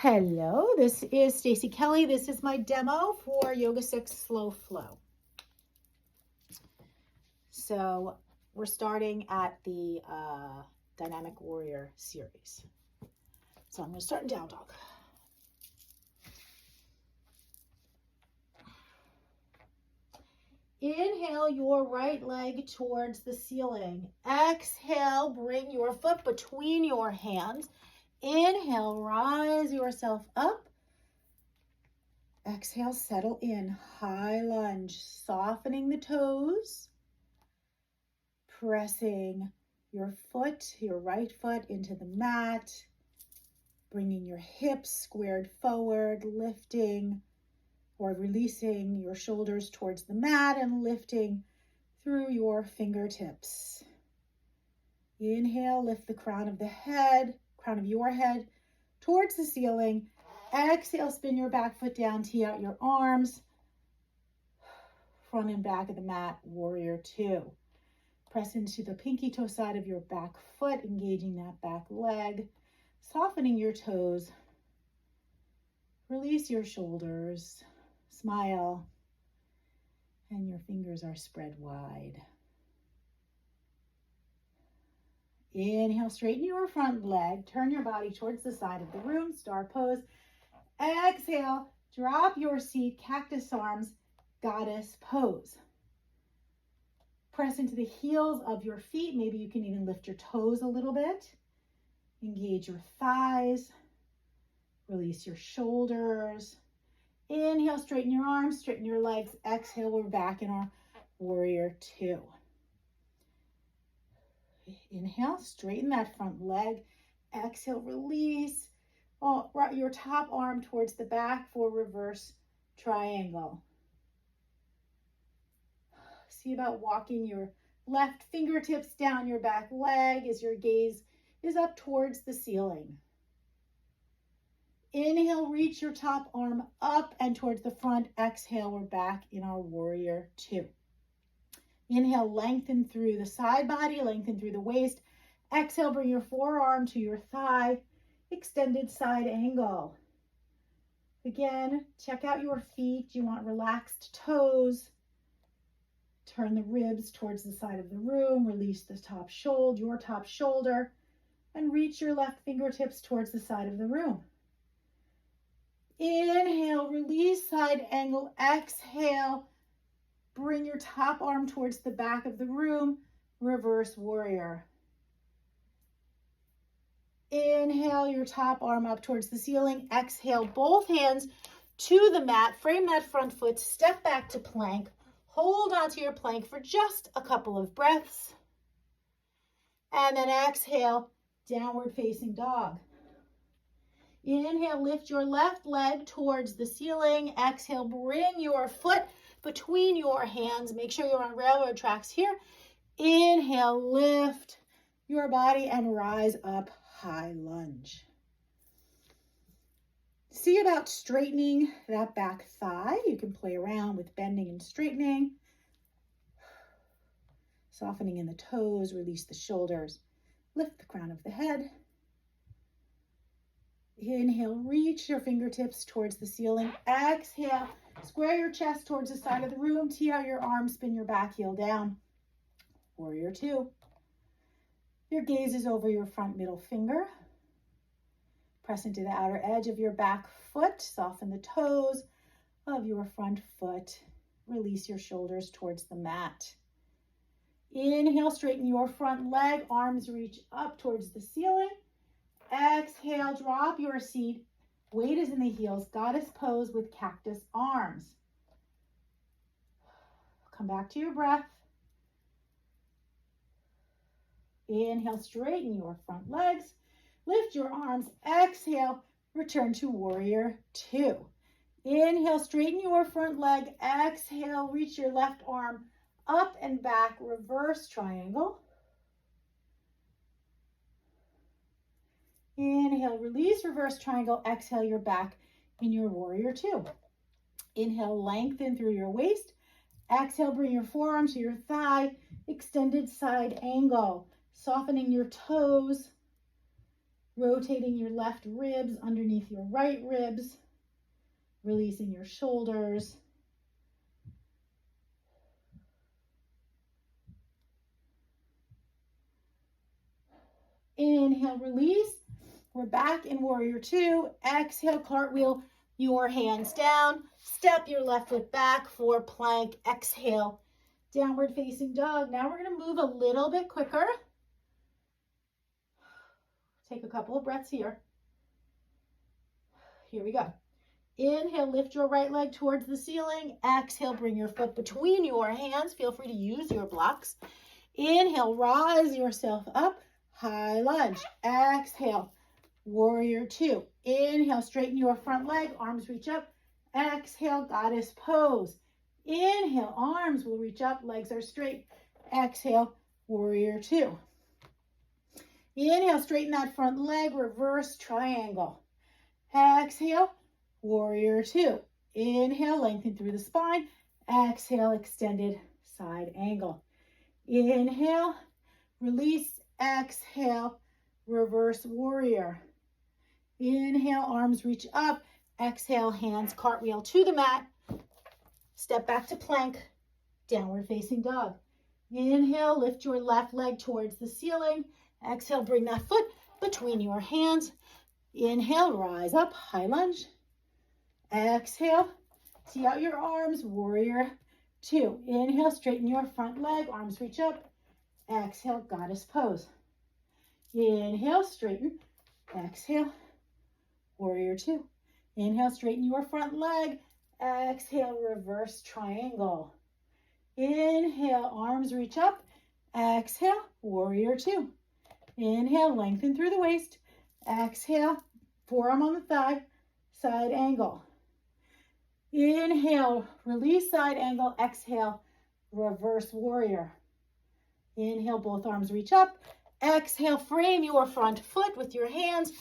Hello, this is Stacy Kelly. This is my demo for Yoga 6 Slow Flow. So we're starting at the Dynamic Warrior series. So I'm going to start in Down Dog. Inhale your right leg towards the ceiling. Exhale, bring your foot between your hands. Inhale, rise yourself up. Exhale, settle in, high lunge, softening the toes, pressing your right foot into the mat, bringing your hips squared forward, lifting or releasing your shoulders towards the mat and lifting through your fingertips. Inhale, lift the crown of your head towards the ceiling. Exhale, spin your back foot down, tee out your arms, front and back of the mat, Warrior Two. Press into the pinky toe side of your back foot, engaging that back leg, softening your toes, release your shoulders, smile, and your fingers are spread wide. Inhale, straighten your front leg, turn your body towards the side of the room, star pose. Exhale, drop your seat, cactus arms, goddess pose. Press into the heels of your feet. Maybe you can even lift your toes a little bit. Engage your thighs. Release your shoulders. Inhale, straighten your arms, straighten your legs. Exhale, we're back in our Warrior Two. Inhale, straighten that front leg. Exhale, release. Your top arm towards the back for reverse triangle. See about walking your left fingertips down your back leg as your gaze is up towards the ceiling. Inhale, reach your top arm up and towards the front. Exhale, we're back in our Warrior Two. Inhale, lengthen through the side body, lengthen through the waist. Exhale, bring your forearm to your thigh, extended side angle. Again, check out your feet. You want relaxed toes. Turn the ribs towards the side of the room. Release the your top shoulder, and reach your left fingertips towards the side of the room. Inhale, release side angle. Exhale, bring your top arm towards the back of the room, reverse warrior. Inhale, your top arm up towards the ceiling. Exhale, both hands to the mat. Frame that front foot, step back to plank. Hold onto your plank for just a couple of breaths. And then exhale, downward facing dog. Inhale, lift your left leg towards the ceiling. Exhale, bring your foot between your hands. Make sure you're on railroad tracks here. Inhale, lift your body and rise up, high lunge. See about straightening that back thigh. You can play around with bending and straightening. Softening in the toes, release the shoulders. Lift the crown of the head. Inhale, reach your fingertips towards the ceiling. Exhale, square your chest towards the side of the room. Tee out your arms, spin your back heel down. Warrior Two. Your gaze is over your front middle finger. Press into the outer edge of your back foot. Soften the toes of your front foot. Release your shoulders towards the mat. Inhale, straighten your front leg. Arms reach up towards the ceiling. Exhale, drop your seat. Weight is in the heels. Goddess pose with cactus arms. Come back to your breath. Inhale, straighten your front legs. Lift your arms. Exhale, return to Warrior Two. Inhale, straighten your front leg. Exhale, reach your left arm up and back, reverse triangle. Inhale, release, reverse triangle. Exhale, you're back in your Warrior Two. Inhale, lengthen through your waist. Exhale, bring your forearm to your thigh, extended side angle. Softening your toes. Rotating your left ribs underneath your right ribs. Releasing your shoulders. Inhale, release. We're back in warrior two. Exhale, cartwheel your hands down. Step your left foot back for plank. Exhale, downward facing dog. Now we're going to move a little bit quicker. Take a couple of breaths here. Here we go. Inhale, lift your right leg towards the ceiling. Exhale, bring your foot between your hands. Feel free to use your blocks. Inhale, rise yourself up. High lunge. Exhale, warrior two. Inhale, straighten your front leg. Arms reach up. Exhale, goddess pose. Inhale, arms will reach up. Legs are straight. Exhale, warrior two. Inhale, straighten that front leg. Reverse triangle. Exhale, warrior two. Inhale, lengthen through the spine. Exhale, extended side angle. Inhale, release. Exhale, reverse warrior. Inhale, arms reach up. Exhale, hands cartwheel to the mat. Step back to plank, downward facing dog. Inhale, lift your left leg towards the ceiling. Exhale, bring that foot between your hands. Inhale, rise up, high lunge. Exhale, see out your arms, warrior two. Inhale, straighten your front leg, arms reach up. Exhale, goddess pose. Inhale, straighten. Exhale, warrior two. Inhale, straighten your front leg. Exhale, reverse triangle. Inhale, arms reach up. Exhale, warrior two. Inhale, lengthen through the waist. Exhale, forearm on the thigh, side angle. Inhale, release side angle. Exhale, reverse warrior. Inhale, both arms reach up. Exhale, frame your front foot with your hands.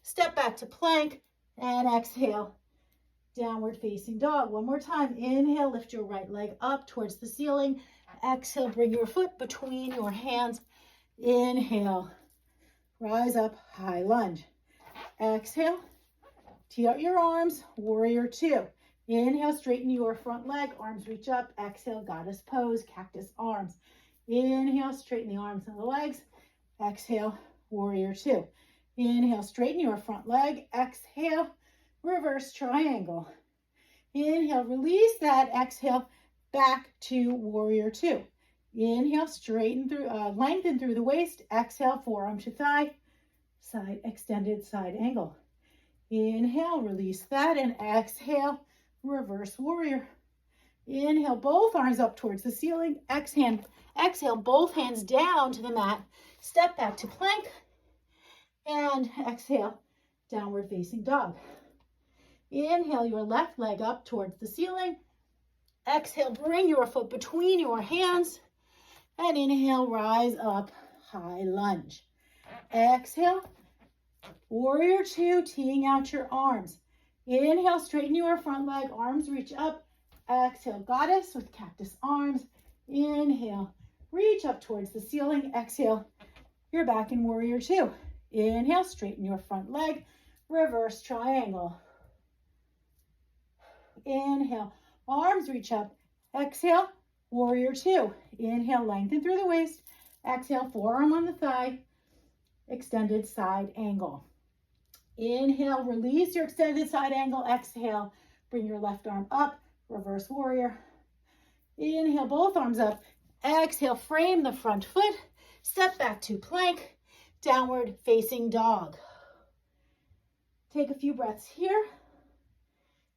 Step back to plank and exhale, downward facing dog. One more time. Inhale, lift your right leg up towards the ceiling. Exhale, bring your foot between your hands. Inhale, rise up, high lunge. Exhale, tee out your arms, warrior two. Inhale, straighten your front leg, arms reach up. Exhale, goddess pose, cactus arms. Inhale, straighten the arms and the legs. Exhale, warrior two. Inhale, straighten your front leg. Exhale, reverse triangle. Inhale, release that. Exhale, back to warrior two. Inhale, straighten through, lengthen through the waist. Exhale, forearm to thigh, side extended side angle. Inhale, release that, and exhale, reverse warrior. Inhale, both arms up towards the ceiling. Exhale, both hands down to the mat. Step back to plank. And exhale, downward facing dog. Inhale, your left leg up towards the ceiling. Exhale, bring your foot between your hands. And inhale, rise up, high lunge. Exhale, warrior two, teeing out your arms. Inhale, straighten your front leg, arms reach up. Exhale, goddess with cactus arms. Inhale, reach up towards the ceiling. Exhale, you're back in warrior two. Inhale, straighten your front leg, reverse triangle. Inhale, arms reach up. Exhale, warrior two. Inhale, lengthen through the waist. Exhale, forearm on the thigh, extended side angle. Inhale, release your extended side angle. Exhale, bring your left arm up, reverse warrior. Inhale, both arms up. Exhale, frame the front foot. Step back to plank, downward facing dog. Take a few breaths here.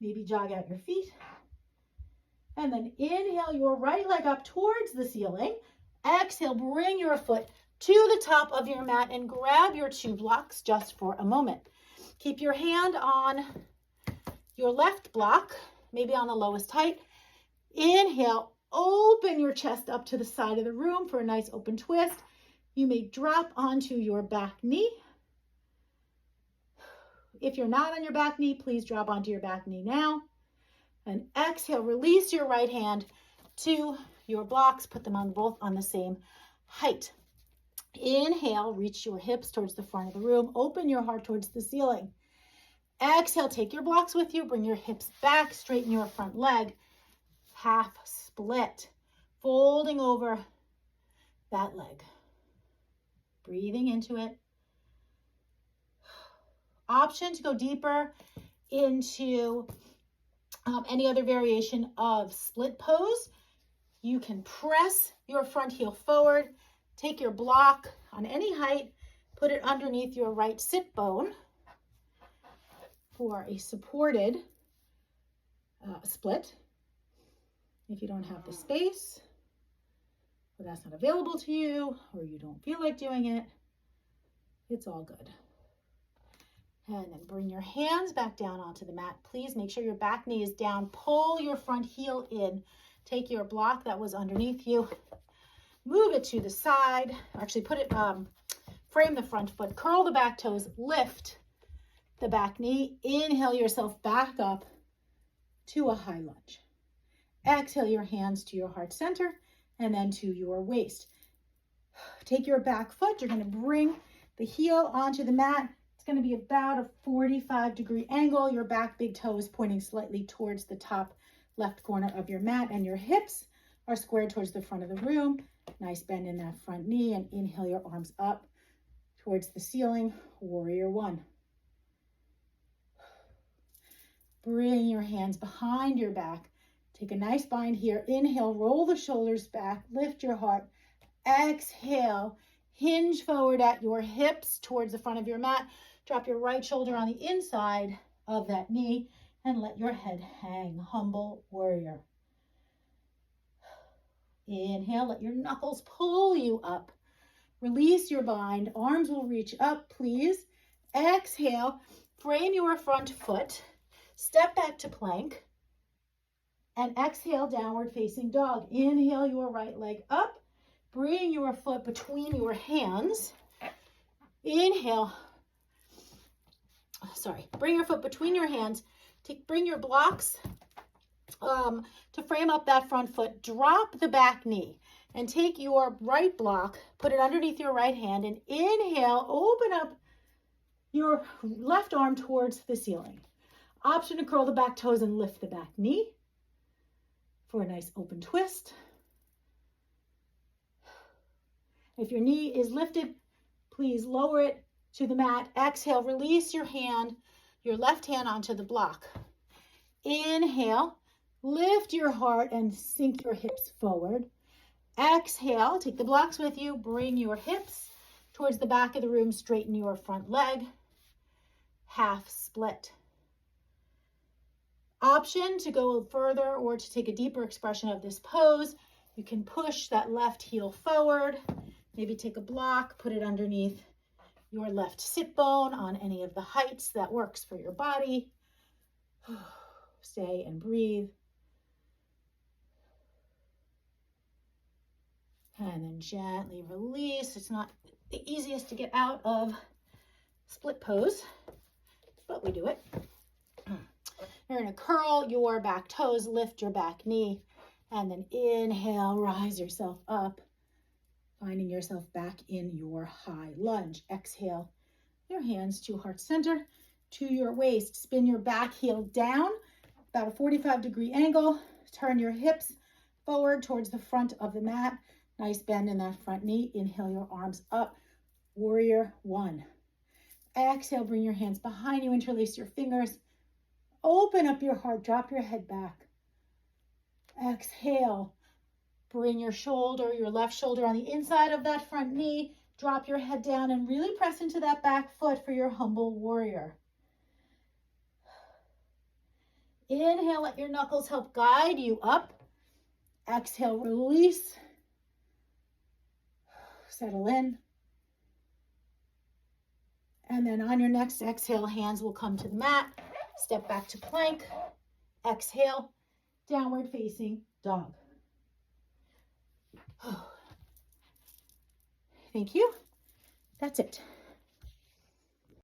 Maybe jog out your feet. And then inhale your right leg up towards the ceiling. Exhale, bring your foot to the top of your mat and grab your two blocks just for a moment. Keep your hand on your left block, maybe on the lowest height. Inhale, open your chest up to the side of the room for a nice open twist. You may drop onto your back knee. If you're not on your back knee, please drop onto your back knee now. And exhale, release your right hand to your blocks. Put them on both on the same height. Inhale, reach your hips towards the front of the room. Open your heart towards the ceiling. Exhale, take your blocks with you. Bring your hips back, straighten your front leg. Half split, folding over that leg. Breathing into it. Option to go deeper into any other variation of split pose. You can press your front heel forward, take your block on any height, put it underneath your right sit bone for a supported split. If you don't have the space, or that's not available to you, or you don't feel like doing it, it's all good. And then bring your hands back down onto the mat. Please make sure your back knee is down. Pull your front heel in. Take your block that was underneath you. Move it to the side. Actually, put it, frame the front foot. Curl the back toes. Lift the back knee. Inhale yourself back up to a high lunge. Exhale your hands to your heart center and then to your waist. Take your back foot. You're going to bring the heel onto the mat. It's going to be about a 45-degree angle. Your back big toe is pointing slightly towards the top left corner of your mat, and your hips are squared towards the front of the room. Nice bend in that front knee, and inhale your arms up towards the ceiling. Warrior one. Bring your hands behind your back. Take a nice bind here. Inhale, roll the shoulders back, lift your heart. Exhale, hinge forward at your hips towards the front of your mat. Drop your right shoulder on the inside of that knee and let your head hang. Humble warrior. Inhale, let your knuckles pull you up. Release your bind. Arms will reach up, please. Exhale, frame your front foot. Step back to plank. And exhale, downward facing dog. Inhale your right leg up. Bring your foot between your hands. Inhale. Bring your foot between your hands. Bring your blocks to frame up that front foot. Drop the back knee and take your right block, put it underneath your right hand, and inhale, open up your left arm towards the ceiling. Option to curl the back toes and lift the back knee for a nice open twist. If your knee is lifted, please lower it to the mat. Exhale, release your hand, your left hand onto the block. Inhale, lift your heart and sink your hips forward. Exhale, take the blocks with you, bring your hips towards the back of the room, straighten your front leg, half split. Option to go further or to take a deeper expression of this pose. You can push that left heel forward, maybe take a block, put it underneath your left sit bone on any of the heights that works for your body. Stay and breathe. And then gently release. It's not the easiest to get out of split pose, but we do it. You're going to curl your back toes, lift your back knee, and then inhale, rise yourself up, finding yourself back in your high lunge. Exhale, your hands to heart center, to your waist. Spin your back heel down, about a 45-degree angle. Turn your hips forward towards the front of the mat. Nice bend in that front knee. Inhale your arms up. Warrior one. Exhale, bring your hands behind you, interlace your fingers. Open up your heart, drop your head back. Exhale, bring your shoulder, your left shoulder on the inside of that front knee. Drop your head down and really press into that back foot for your humble warrior. Inhale, let your knuckles help guide you up. Exhale, release. Settle in. And then on your next exhale, hands will come to the mat. Step back to plank. Exhale, downward facing dog. Thank you. That's it.